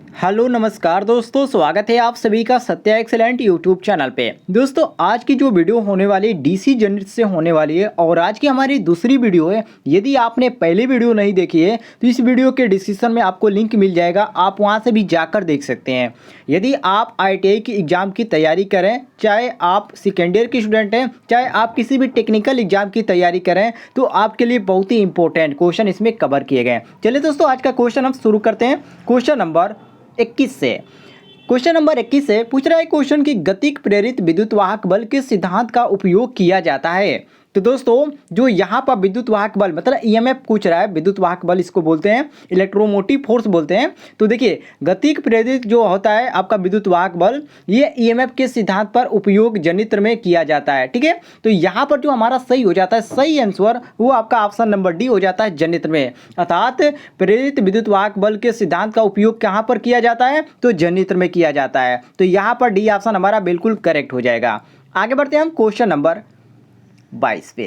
Hello नमस्कार दोस्तों, स्वागत है आप सभी का सत्या एक्सेलेंट यूट्यूब चैनल पे। दोस्तों आज की जो वीडियो होने वाली डीसी जनरेट से होने वाली है और आज की हमारी दूसरी वीडियो है। यदि आपने पहली वीडियो नहीं देखी है तो इस वीडियो के डिस्क्रिप्शन में आपको लिंक मिल जाएगा, आप वहां से भी जाकर देख सकते हैं। यदि आप ITI की एग्ज़ाम की तैयारी करें, चाहे आप सेकेंड ईयर के स्टूडेंट हैं, चाहे आप किसी भी टेक्निकल एग्जाम की तैयारी करें, तो आपके लिए बहुत ही इंपॉर्टेंट क्वेश्चन इसमें कवर किए गए हैं। चलिए दोस्तों आज का क्वेश्चन हम शुरू करते हैं। क्वेश्चन नंबर 21 से। क्वेश्चन नंबर 21 से पूछ रहा है क्वेश्चन की गतिक प्रेरित विद्युत वाहक बल के सिद्धांत का उपयोग किया जाता है। तो दोस्तों जो यहाँ पर विद्युत वाहक बल मतलब EMF पूछ रहा है, विद्युत वाहक बल इसको बोलते हैं, इलेक्ट्रोमोटिव फोर्स बोलते हैं। तो देखिए गतिक प्रेरित जो होता है आपका विद्युत वाहक बल, ये EMF के सिद्धांत पर उपयोग जनित्र में किया जाता है। ठीक है, तो यहाँ पर जो हमारा सही हो जाता है, सही आंसर वो आपका ऑप्शन नंबर डी हो जाता है, जनित्र में। अर्थात प्रेरित विद्युत वाहक बल के सिद्धांत का उपयोग कहाँ पर किया जाता है, तो जनित्र में किया जाता है। तो यहाँ पर डी ऑप्शन हमारा बिल्कुल करेक्ट हो जाएगा। आगे बढ़ते हैं हम क्वेश्चन नंबर 22 पे।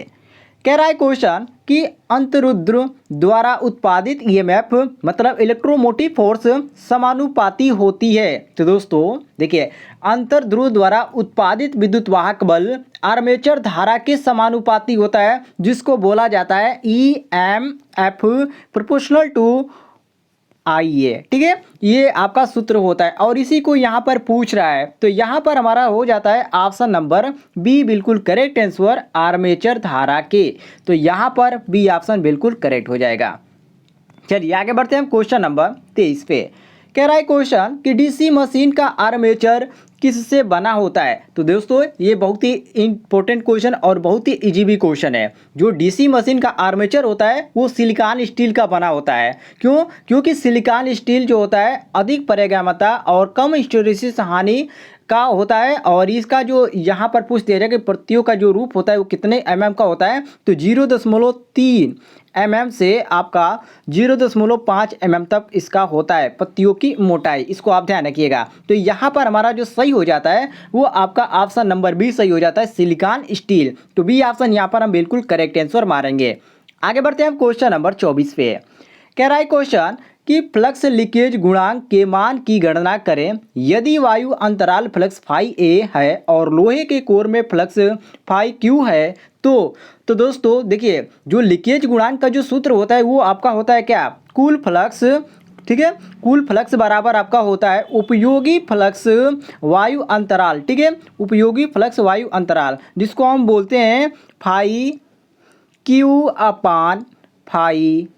कह रहा है क्वेश्चन कि अंतरुद्र द्वारा उत्पादित EMF मतलब इलेक्ट्रोमोटिव फोर्स समानुपाती होती है। तो दोस्तों देखिए अंतर्ध्रुव द्वारा उत्पादित विद्युत वाहक बल आर्मेचर धारा के समानुपाती होता है, जिसको बोला जाता है EMF प्रोपोर्शनल टू IA। ठीक है, ये आपका सूत्र होता है और इसी को यहाँ पर पूछ रहा है। तो यहाँ पर हमारा हो जाता है ऑप्शन नंबर बी बिल्कुल करेक्ट आंसर, आर्मेचर धारा के। तो यहाँ पर बी ऑप्शन बिल्कुल करेक्ट हो जाएगा। चलिए आगे बढ़ते हैं हम क्वेश्चन नंबर 23 पे। कह रहा है क्वेश्चन कि डीसी मशीन का आर्मेचर किससे बना होता है। तो दोस्तों ये बहुत ही इंपॉर्टेंट क्वेश्चन और बहुत ही इजी भी क्वेश्चन है। जो डीसी मशीन का आर्मेचर होता है वो सिलिकॉन स्टील का बना होता है। क्यों? क्योंकि सिलिकॉन स्टील जो होता है अधिक पारगम्यता और कम हिस्टैरिसीस हानि का होता है। और इसका जो यहाँ पर पूछ दिया जाए कि पत्तियों का जो रूप होता है वो कितने mm का होता है, तो 0.3 mm से आपका 0.5 mm तक इसका होता है पत्तियों की मोटाई। इसको आप ध्यान रखिएगा। तो यहाँ पर हमारा जो सही हो जाता है वो आपका ऑप्शन नंबर बी सही हो जाता है, सिलिकॉन स्टील। तो बी ऑप्शन यहाँ पर हम बिल्कुल करेक्ट आंसर मारेंगे। आगे बढ़ते हैं हम क्वेश्चन नंबर 24 पे। कह रहा है क्वेश्चन कि फ्लक्स लीकेज गुणांक के मान की गणना करें यदि वायु अंतराल फ्लक्स फाई ए है और लोहे के कोर में फ्लक्स फाई क्यू है। तो दोस्तों देखिए जो लीकेज गुणांक का जो सूत्र होता है वो आपका होता है क्या, कुल फ्लक्स। ठीक है, कुल फ्लक्स बराबर आपका होता है उपयोगी फ्लक्स वायु अंतराल। ठीक है, उपयोगी फ्लक्स वायु अंतराल जिसको हम बोलते हैं फाई क्यू अपान फाई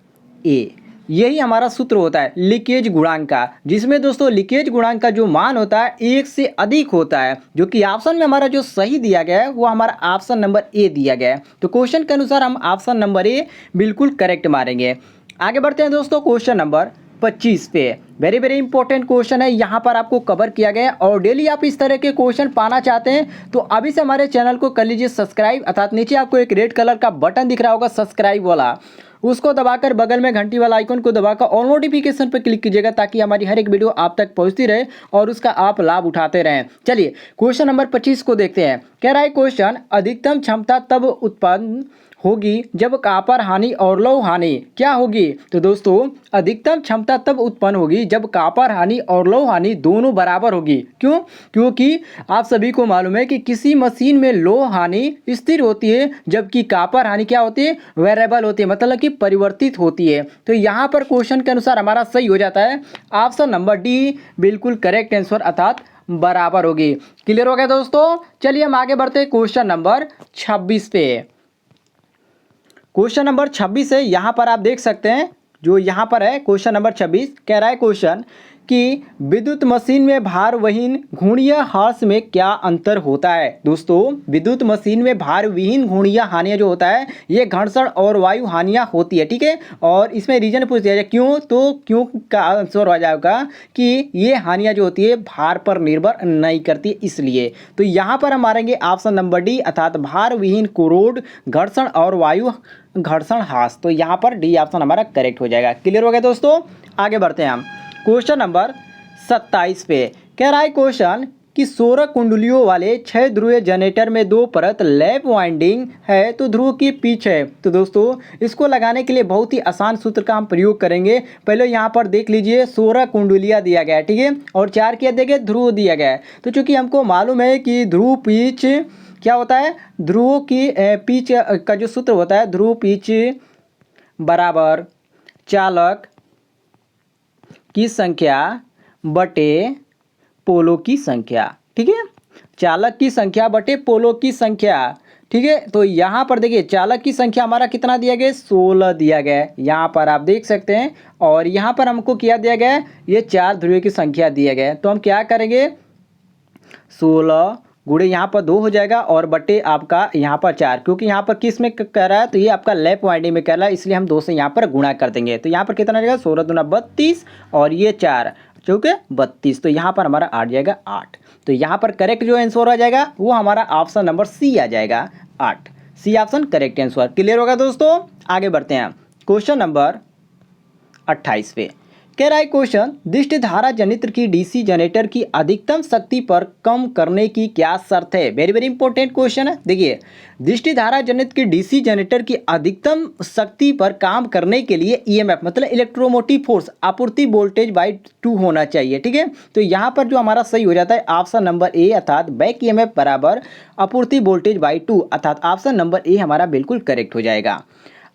ए। यही हमारा सूत्र होता है लीकेज गुणांक का, जिसमें दोस्तों लीकेज गुणांक का जो मान होता है 1 से अधिक होता है। जो कि ऑप्शन में हमारा जो सही दिया गया है वो हमारा ऑप्शन नंबर ए दिया गया है। तो क्वेश्चन के अनुसार हम ऑप्शन नंबर ए बिल्कुल करेक्ट मारेंगे। आगे बढ़ते हैं दोस्तों क्वेश्चन नंबर 25 पे। वेरी वेरी इंपॉर्टेंट क्वेश्चन है, यहाँ पर आपको कवर किया गया है। और डेली आप इस तरह के क्वेश्चन पाना चाहते हैं तो अभी से हमारे चैनल को कर लीजिए सब्सक्राइब। अर्थात नीचे आपको एक रेड कलर का बटन दिख रहा होगा सब्सक्राइब वाला, उसको दबाकर बगल में घंटी वाला आइकन को दबाकर ऑल नोटिफिकेशन पर क्लिक कीजिएगा ताकि हमारी हर एक वीडियो आप तक पहुंचती रहे और उसका आप लाभ उठाते रहें। चलिए क्वेश्चन नंबर 25 को देखते हैं। कह रहा है क्वेश्चन अधिकतम क्षमता तब उत्पन्न होगी जब कॉपर हानि और लौह हानि क्या होगी। तो दोस्तों अधिकतम क्षमता तब उत्पन्न होगी जब कॉपर हानि और लौह हानि दोनों बराबर होगी। क्यों? क्योंकि आप सभी को मालूम है कि किसी मशीन में लौह हानि स्थिर होती है जबकि कॉपर हानि क्या होती है, वेरिएबल होती है, मतलब कि परिवर्तित होती है। तो यहाँ पर क्वेश्चन के अनुसार हमारा सही हो जाता है ऑप्शन नंबर डी बिल्कुल करेक्ट आंसर, अर्थात बराबर होगी। क्लियर हो गया दोस्तों। चलिए हम आगे बढ़ते हैं क्वेश्चन नंबर 26 पे। क्वेश्चन नंबर 26 है, यहाँ पर आप देख सकते हैं जो यहाँ पर है क्वेश्चन नंबर 26। कह रहा है क्वेश्चन कि विद्युत मशीन में भार विहीन घूर्णीय हर्ष में क्या अंतर होता है। दोस्तों विद्युत मशीन में भार विहीन घूर्णीय हानियाँ जो होता है ये घर्षण और वायु हानियाँ होती है। ठीक है, और इसमें रीजन पूछ दिया जाए क्यों, तो क्यों का आंसर हो जाएगा कि ये हानियाँ जो होती है भार पर निर्भर नहीं करती इसलिए। तो यहाँ पर हम मारेंगे ऑप्शन नंबर डी, अर्थात भार विहीन कोरोड घर्षण और वायु घर्षण ह्रास। तो यहाँ पर डी ऑप्शन हमारा करेक्ट हो जाएगा। क्लियर हो गया दोस्तों। आगे बढ़ते हैं हम क्वेश्चन नंबर 27 पे। कह रहा है क्वेश्चन कि 16 कुंडलियों वाले 6 ध्रुवीय जनरेटर में 2 परत लैप वाइंडिंग है तो ध्रुव की पिच है। तो दोस्तों इसको लगाने के लिए बहुत ही आसान सूत्र का हम प्रयोग करेंगे। पहले यहाँ पर देख लीजिए 16 कुंडलियाँ दिया गया है, ठीक है, और 4 क्या दिया गया, ध्रुव दिया गया है। तो चूंकि हमको मालूम है कि ध्रुव पिच क्या होता है, ध्रुव की पिच का जो सूत्र होता है, ध्रुव पिच बराबर चालक की संख्या बटे पोलो की संख्या, ठीक है, चालक की संख्या बटे पोलो की संख्या, ठीक है। तो यहाँ पर देखिए चालक की संख्या हमारा कितना दिया गया है, 16 दिया गया है, यहाँ पर आप देख सकते हैं। और यहाँ पर हमको क्या दिया गया है, ये 4 ध्रुवीय की संख्या दिया गया है। तो हम क्या करेंगे, 16 गुणे यहाँ पर 2 हो जाएगा और बटे आपका यहाँ पर 4, क्योंकि यहाँ पर किस में कह रहा है, तो ये आपका लैप वाइंडिंग में कह रहा है, इसलिए हम 2 से यहाँ पर गुणा कर देंगे। तो यहाँ पर कितना जाएगा, 16 दूना 32 और ये 4 चौके 32, तो यहाँ पर हमारा 8 जाएगा 8। तो यहाँ पर करेक्ट जो आंसर आ जाएगा वो हमारा ऑप्शन नंबर सी आ जाएगा 8। C option correct answer. Clear होगा दोस्तों, आगे बढ़ते हैं क्वेश्चन नंबर 28 पे। कह रहा है क्वेश्चन, दृष्टि धारा जनित्र की डीसी जनरेटर की अधिकतम शक्ति पर कम करने की क्या शर्त है। वेरी वेरी इंपॉर्टेंट क्वेश्चन है। देखिए दृष्टि धारा जनित्र की डीसी जनरेटर की अधिकतम शक्ति पर काम करने के लिए ईएमएफ मतलब इलेक्ट्रोमोटिव फोर्स आपूर्ति वोल्टेज बाई 2 होना चाहिए, ठीक है। तो यहाँ पर जो हमारा सही हो जाता है ऑप्शन नंबर ए अर्थात बैक ईएमएफ बराबर आपूर्ति वोल्टेज बाई 2 अर्थात ऑप्शन नंबर ए हमारा बिल्कुल करेक्ट हो जाएगा।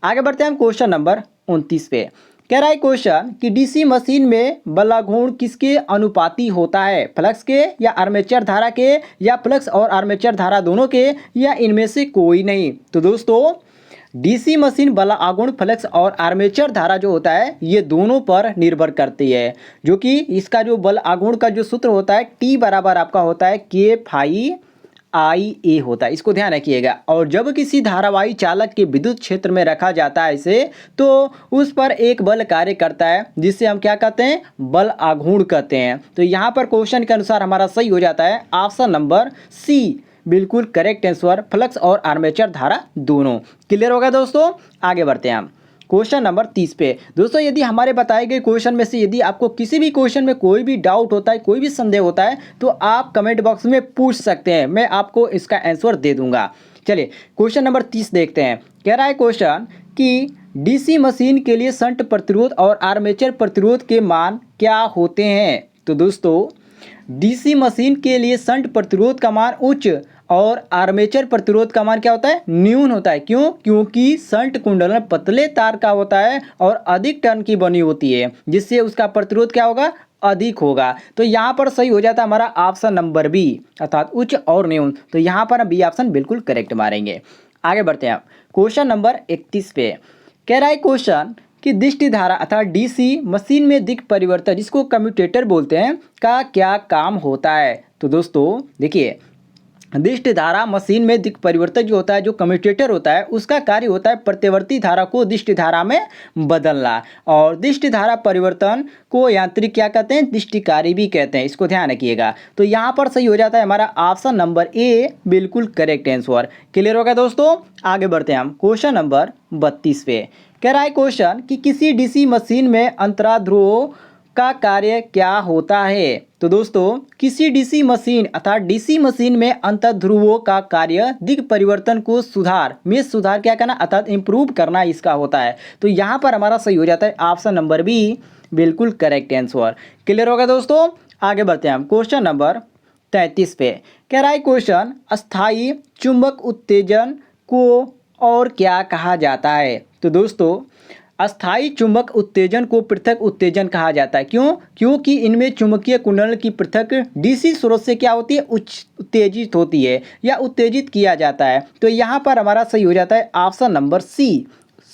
आगे बढ़ते हैं हम क्वेश्चन नंबर 29 पे। कह रहा है क्वेश्चन कि डीसी मशीन में बलाघूर्ण किसके अनुपाती होता है, फ्लक्स के या आर्मेचर धारा के या फ्लक्स और आर्मेचर धारा दोनों के या इनमें से कोई नहीं। तो दोस्तों डीसी मशीन बल आघूर्ण फ्लक्स और आर्मेचर धारा जो होता है ये दोनों पर निर्भर करती है, जो कि इसका जो बल आघूर्ण का जो सूत्र होता है टी बराबर आपका होता है के फाई आई ए होता है, इसको ध्यान रखिएगा। और जब किसी धारावाही चालक के विद्युत क्षेत्र में रखा जाता है इसे, तो उस पर एक बल कार्य करता है जिससे हम क्या कहते हैं, बल आघूर्ण कहते हैं। तो यहाँ पर क्वेश्चन के अनुसार हमारा सही हो जाता है ऑप्शन नंबर सी बिल्कुल करेक्ट आंसर, फ्लक्स और आर्मेचर धारा दोनों। क्लियर होगा दोस्तों, आगे बढ़ते हैं हम क्वेश्चन नंबर 30 पे। दोस्तों यदि हमारे बताए गए क्वेश्चन में से यदि आपको किसी भी क्वेश्चन में कोई भी डाउट होता है, कोई भी संदेह होता है, तो आप कमेंट बॉक्स में पूछ सकते हैं, मैं आपको इसका आंसर दे दूंगा। चलिए क्वेश्चन नंबर 30 देखते हैं। कह रहा है क्वेश्चन कि डीसी मशीन के लिए शंट प्रतिरोध और आर्मेचर प्रतिरोध के मान क्या होते हैं। तो दोस्तों डीसी मशीन के लिए शंट प्रतिरोध का मान उच्च और आर्मेचर प्रतिरोध का मान क्या होता है, न्यून होता है। क्यों, क्योंकि शंट कुंडल पतले तार का होता है और अधिक टर्न की बनी होती है, जिससे उसका प्रतिरोध क्या होगा, अधिक होगा। तो यहाँ पर सही हो जाता है हमारा ऑप्शन नंबर बी अर्थात उच्च और न्यून। तो यहाँ पर हम बी ऑप्शन बिल्कुल करेक्ट मारेंगे। आगे बढ़ते हैं क्वेश्चन नंबर 31 पे। कह रहा है क्वेश्चन कि दृष्टि धारा अर्थात डीसी मशीन में दिक् परिवर्तन जिसको कम्यूटेटर बोलते हैं का क्या काम होता है। तो दोस्तों देखिए दृष्टि धारा मशीन में दिक् परिवर्तन जो होता है, जो कम्यूटेटर होता है, उसका कार्य होता है प्रत्यवर्ती धारा को दृष्टि धारा में बदलना। और दृष्टि धारा परिवर्तन को यांत्रिक क्या कहते हैं, दृष्टिकारी भी कहते हैं, इसको ध्यान रखिएगा। तो यहाँ पर सही हो जाता है हमारा ऑप्शन नंबर ए बिल्कुल करेक्ट आंसर। क्लियर होगा दोस्तों, आगे बढ़ते हैं हम क्वेश्चन नंबर 32 पे। कह रहा है क्वेश्चन कि किसी डीसी मशीन में अंतराध्रुवों का कार्य क्या होता है। तो दोस्तों किसी डीसी मशीन अर्थात डीसी मशीन में अंतर्ध्रुवों का कार्य दिक् परिवर्तन को सुधार क्या करना अर्थात इंप्रूव करना इसका होता है। तो यहाँ पर हमारा सही हो जाता है ऑप्शन नंबर बी बिल्कुल करेक्ट आंसर। क्लियर होगा दोस्तों, आगे बढ़ते हैं हम क्वेश्चन नंबर 33 पे। कह रहा है क्वेश्चन अस्थायी चुंबक उत्तेजन को और क्या कहा जाता है। तो दोस्तों अस्थायी चुंबक उत्तेजन को पृथक उत्तेजन कहा जाता है। क्यों, क्योंकि इनमें चुंबकीय कुंडल की पृथक डीसी स्रोत से क्या होती है, उत्तेजित होती है या उत्तेजित किया जाता है। तो यहाँ पर हमारा सही हो जाता है ऑप्शन नंबर सी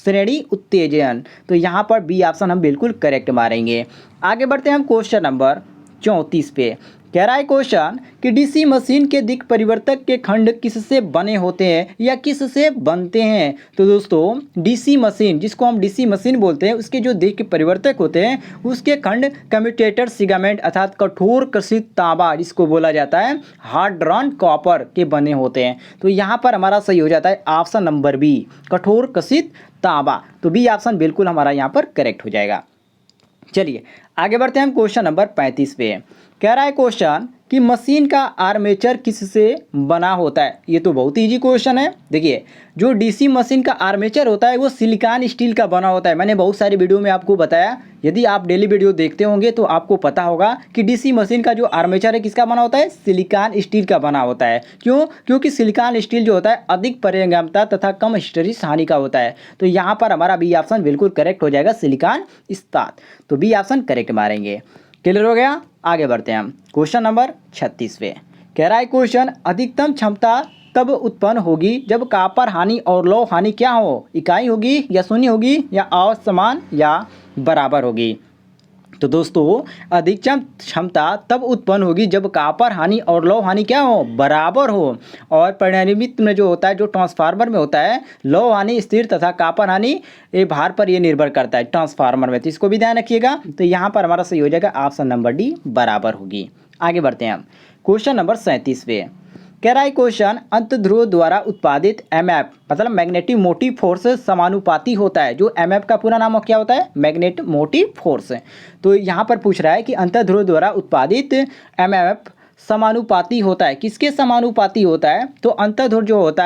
श्रेणी उत्तेजन। तो यहाँ पर बी ऑप्शन हम बिल्कुल करेक्ट मारेंगे। आगे बढ़ते हैं हम क्वेश्चन नंबर 34 पे। कह रहा है क्वेश्चन कि डीसी मशीन के दिक् परिवर्तक के खंड किससे बने होते हैं या किससे बनते हैं। तो दोस्तों डीसी मशीन जिसको हम डीसी मशीन बोलते हैं उसके जो दिक् परिवर्तक होते हैं उसके खंड कम्यूटेटर सिगामेंट अर्थात कठोर कशित तांबा जिसको बोला जाता है हार्ड ड्रॉन कॉपर के बने होते हैं। तो यहाँ पर हमारा सही हो जाता है ऑप्शन नंबर बी कठोर कशित तांबा। तो बी ऑप्शन बिल्कुल हमारा यहाँ पर करेक्ट हो जाएगा। चलिए आगे बढ़ते हैं हम क्वेश्चन नंबर 35 पे। कह रहा है क्वेश्चन कि मशीन का आर्मेचर किससे बना होता है। ये तो बहुत ईजी क्वेश्चन है। देखिए जो डीसी मशीन का आर्मेचर होता है वो सिलिकॉन स्टील का बना होता है। मैंने बहुत सारी वीडियो में आपको बताया, यदि आप डेली वीडियो देखते होंगे तो आपको पता होगा कि डीसी मशीन का जो आर्मेचर है किसका बना होता है, सिलिकॉन स्टील का बना होता है। क्यों? क्योंकि सिलिकॉन स्टील जो होता है अधिक पारगम्यता तथा कम हिस्टैरिस हानि का होता है। तो यहाँ पर हमारा बी ऑप्शन बिल्कुल करेक्ट हो जाएगा, सिलिकॉन इस्पात। तो बी ऑप्शन करेक्ट मारेंगे। क्लियर हो गया? आगे बढ़ते हैं हम क्वेश्चन नंबर 36 पे। कह रहा है क्वेश्चन, अधिकतम क्षमता तब उत्पन्न होगी जब कॉपर हानि और लौह हानि क्या हो, इकाई होगी या शून्य होगी या असमान या बराबर होगी। तो दोस्तों अधिकतम क्षमता तब उत्पन्न होगी जब कॉपर हानि और लौह हानि क्या हो, बराबर हो। और परिणामित में जो होता है, जो ट्रांसफार्मर में होता है, लौह हानि स्थिर तथा कॉपर हानि ये भार पर ये निर्भर करता है ट्रांसफार्मर में। तो इसको भी ध्यान रखिएगा। तो यहाँ पर हमारा सही हो जाएगा ऑप्शन नंबर डी, बराबर होगी। आगे बढ़ते हैं हम क्वेश्चन नंबर 37 पे। कह रहा है क्वेश्चन, अंतध्रुव द्वारा उत्पादित एमएफ मतलब मैग्नेटिक मोटिव फोर्स समानुपाती होता है। जो एमएफ का पूरा नाम क्या होता है, मैग्नेटिक मोटिव फोर्स। तो यहाँ पर पूछ रहा है कि अंतध्रुव द्वारा उत्पादित एमएफ समानुपाती होता है, किसके समानुपाती होता है। तो अंतध्रुव जो होता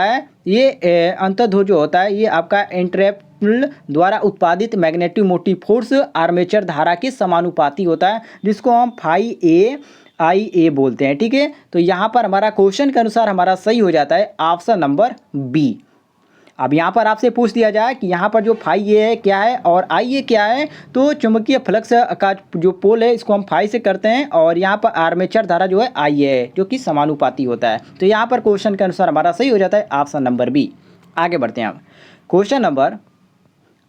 है ये आपका एंट्रैपल द्वारा उत्पादित मैग्नेटिक मोटिव फोर्स आर्मेचर धारा के समानुपाती होता है, जिसको हम IA बोलते हैं। ठीक है, तो यहाँ पर हमारा क्वेश्चन के अनुसार हमारा सही हो जाता है ऑप्शन नंबर बी। अब यहाँ पर आपसे पूछ दिया जाए कि यहाँ पर जो फाई ए है क्या है और आई ए क्या है, तो चुंबकीय फ्लक्स का जो पोल है इसको हम फाई से करते हैं, और यहाँ पर आर्मेचर धारा जो है आई ए है, जो कि समानुपाती होता है। तो यहाँ पर क्वेश्चन के अनुसार हमारा सही हो जाता है ऑप्शन नंबर बी। आगे बढ़ते हैं हम क्वेश्चन नंबर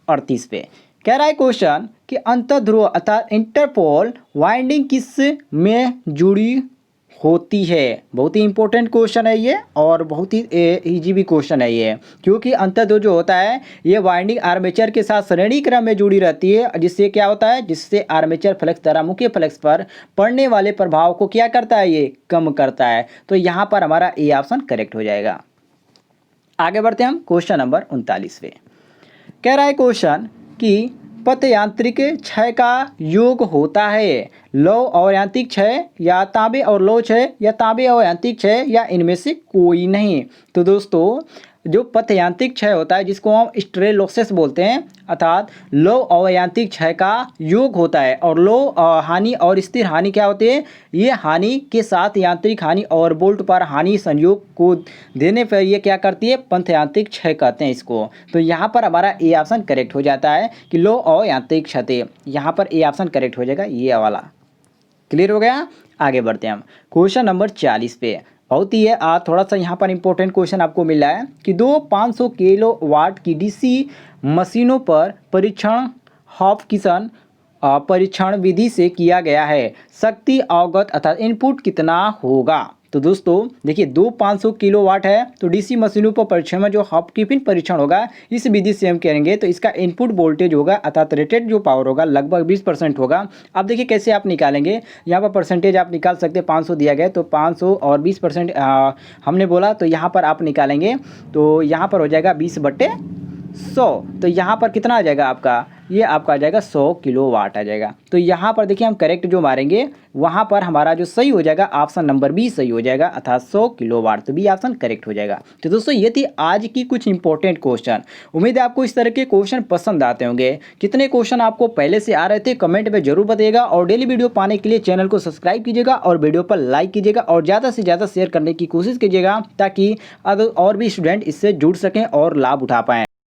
38 पे। कह रहा है क्वेश्चन कि अंतध्रुव अर्थात इंटरपोल वाइंडिंग किस में जुड़ी होती है। बहुत ही इंपॉर्टेंट क्वेश्चन है ये, और बहुत ही इजी भी क्वेश्चन है ये, क्योंकि अंतध्रुव जो होता है ये वाइंडिंग आर्मेचर के साथ श्रेणी क्रम में जुड़ी रहती है, जिससे क्या होता है, जिससे आर्मेचर फ्लक्स द्वारा मुख्य फ्लक्स पर पड़ने वाले प्रभाव को क्या करता है, ये कम करता है। तो यहाँ पर हमारा ए ऑप्शन करेक्ट हो जाएगा। आगे बढ़ते हैं हम क्वेश्चन नंबर 39 पे। कह रहा है क्वेश्चन कि पथ यांत्रिक क्षय का योग होता है लौह और यांत्रिक क्षय या तांबे और लौह क्षय या तांबे और यांत्रिक क्षय या इनमें से कोई नहीं। तो दोस्तों जो पथ यांत्रिक क्षय होता है जिसको हम स्ट्रे लॉसेस बोलते हैं, अर्थात लौह और यांत्रिक क्षय का योग होता है, और लौह हानि और स्थिर हानि क्या होती है, ये हानि के साथ यांत्रिक हानि और बोल्ट पर हानि संयोग को देने पर ये क्या करती है, पथ यांत्रिक क्षय कहते हैं इसको। तो यहाँ पर हमारा ए ऑप्शन करेक्ट हो जाता है कि लौह और यांत्रिक क्षति, यहाँ पर ए ऑप्शन करेक्ट हो जाएगा ये वाला। क्लियर हो गया? आगे बढ़ते हैं हम क्वेश्चन नंबर 40 पे। बहुत ही है थोड़ा सा यहाँ पर इंपॉर्टेंट क्वेश्चन आपको मिला है कि 500 किलोवाट की डीसी मशीनों पर परीक्षण हॉपकिंसन परीक्षण विधि से किया गया है। शक्ति अवगत अर्थात इनपुट कितना होगा। तो दोस्तों देखिए 500 किलोवाट है, तो डीसी मशीनों पर परीक्षण में जो हॉपकिंसन परीक्षण होगा इस विधि से हम करेंगे, तो इसका इनपुट वोल्टेज होगा अर्थात रेटेड जो पावर होगा लगभग 20% होगा। अब देखिए कैसे आप निकालेंगे, यहाँ पर परसेंटेज आप निकाल सकते हैं, 500 दिया गया तो 500 और 20% हमने बोला, तो यहाँ पर आप निकालेंगे तो यहाँ पर हो जाएगा 20/100। तो यहाँ पर कितना आ जाएगा आपका, ये आपका आ जाएगा 100 किलोवाट आ जाएगा। तो यहाँ पर देखिए हम करेक्ट जो मारेंगे वहाँ पर हमारा जो सही हो जाएगा ऑप्शन नंबर बी सही हो जाएगा, अर्थात 100 किलोवाट। तो बी ऑप्शन करेक्ट हो जाएगा। तो दोस्तों ये थी आज की कुछ इंपॉर्टेंट क्वेश्चन। उम्मीद है आपको इस तरह के क्वेश्चन पसंद आते होंगे। कितने क्वेश्चन आपको पहले से आ रहे थे कमेंट में जरूर बताइएगा, और डेली वीडियो पाने के लिए चैनल को सब्सक्राइब कीजिएगा और वीडियो पर लाइक कीजिएगा और ज़्यादा से ज़्यादा शेयर करने की कोशिश कीजिएगा, ताकि और भी स्टूडेंट इससे जुड़ सकें और लाभ उठा पाएँ।